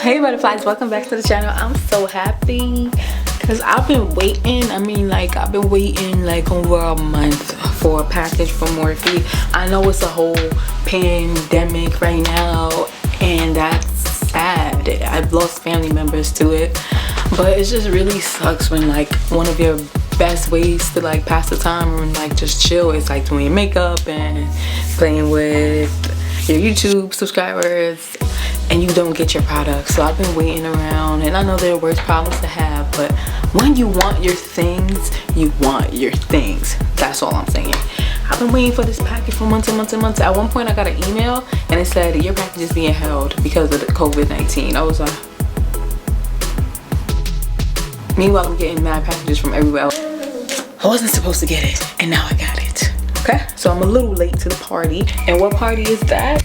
Hey butterflies, welcome back to the channel. I'm so happy because I've been waiting. I've been waiting like over a month for a package from Morphe. I know it's a whole pandemic right now and that's sad. I've lost family members to it, but it just really sucks when like one of your best ways to like pass the time and like just chill is like doing your makeup and playing with your YouTube subscribers and you don't get your products. So I've been waiting around, and I know they're worse problems to have, but when you want your things, you want your things. That's all I'm saying. I've been waiting for this package for months and months and months. At one point I got an email and it said your package is being held because of the COVID-19. I was like, meanwhile I'm getting mad packages from everywhere else. I wasn't supposed to get it and now I got it. Okay, so I'm a little late to the party. And what party is that?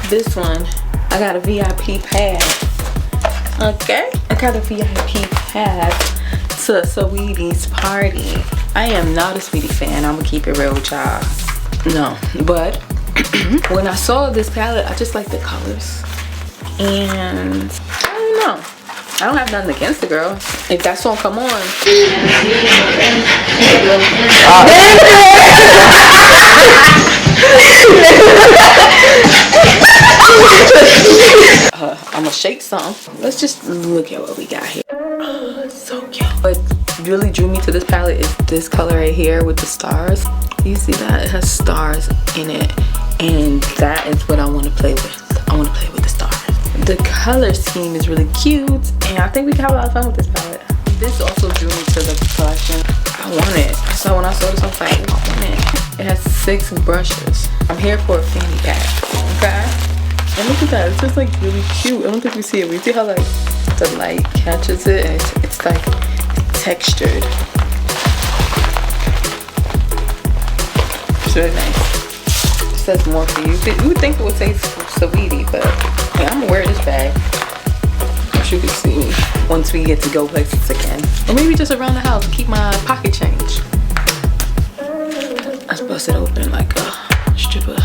This one, I got a VIP pass. Okay, I got a VIP pass to Saweetie's party. I am not a Saweetie fan, I'm gonna keep it real with y'all. No, but when I saw this palette, I just like the colors. And I don't know, I don't have nothing against the girl. If that song come on. I'm gonna shake some. Let's just look at what we got here. Oh, it's so cute. What really drew me to this palette is this color right here with the stars. You see that? It has stars in it. And that is what I want to play with. I want to play with the stars. The color scheme is really cute, and I think we can have a lot of fun with this palette. This also drew me to the collection. I want it. So when I saw this, I was like, I want it. It has 6 brushes. I'm here for a fanny pack, okay? And look at that, it's just like really cute. I don't think we see it. We see how like the light catches it and it's like textured. It's really nice. It says morphie. You would think it would say Saweetie, but yeah, I'm gonna wear this bag. As you can see, once we get to go places again. Or maybe just around the house, keep my pocket change. Let's bust it open like a stripper.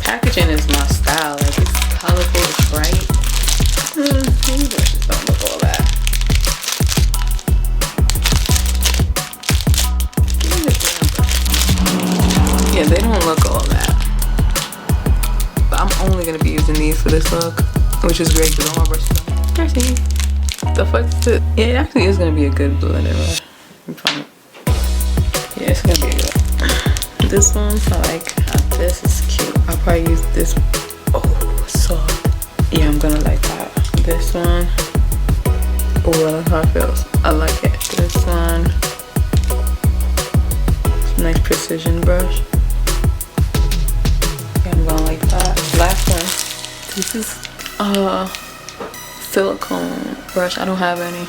Packaging is my style. Like it's colorful, it's bright. These brushes don't look all that. Give me the damn brush. Yeah, they don't look all that. But I'm only gonna be using these for this look, which is great because all my brushes are dirty. The fuck is it? Yeah, it actually is gonna be a good blender brush. Yeah, it's gonna be good. This one, I like this is cute. I'll probably use this. Oh, soft. Yeah, I'm gonna like that. This one. Oh, I like how it feels. I like it. This one. It's a nice precision brush. Yeah, I'm gonna like that. Last one. This is silicone brush. I don't have any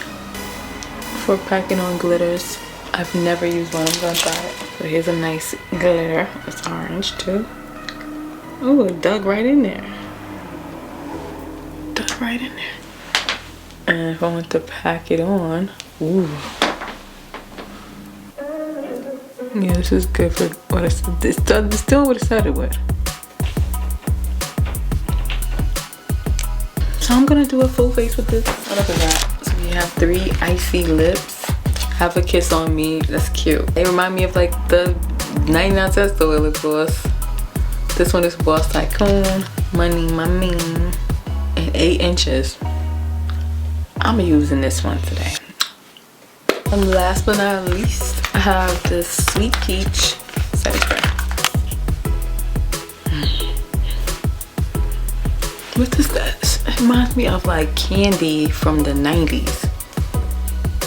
for packing on glitters. I've never used one. I'm gonna try it. So here's a nice glitter. It's orange too. Oh, it dug right in there. Dug right in there. And if I want to pack it on, ooh. Yeah, this is good for what it's still what it started with. So I'm gonna do a full face with this. What else is that? So we have 3 icy lips. Have a kiss on me. That's cute. They remind me of like the 99 cents store lip gloss. This one is Boss Tycoon, Money Mami, and 8 inches. I'm using this one today. And last but not least, I have this Sweet Peach setting spray. What is this? It reminds me of like candy from the 90s.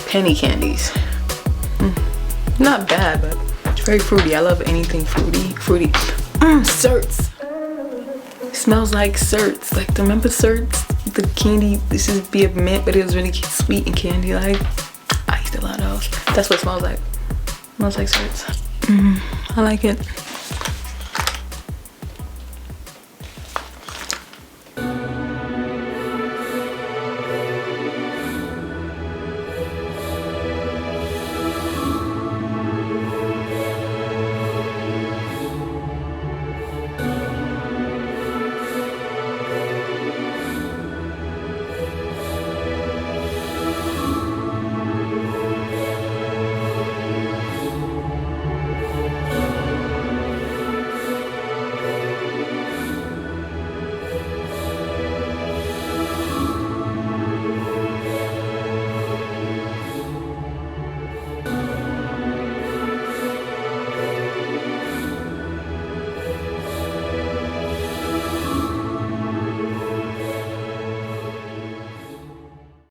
Penny candies. Not bad, but it's very fruity. I love anything fruity. Certs. It smells like certs. Like, remember certs? The candy, this is be a mint, but it was really sweet and candy like. I used a lot of those. That's what it smells like. It smells like certs. I like it.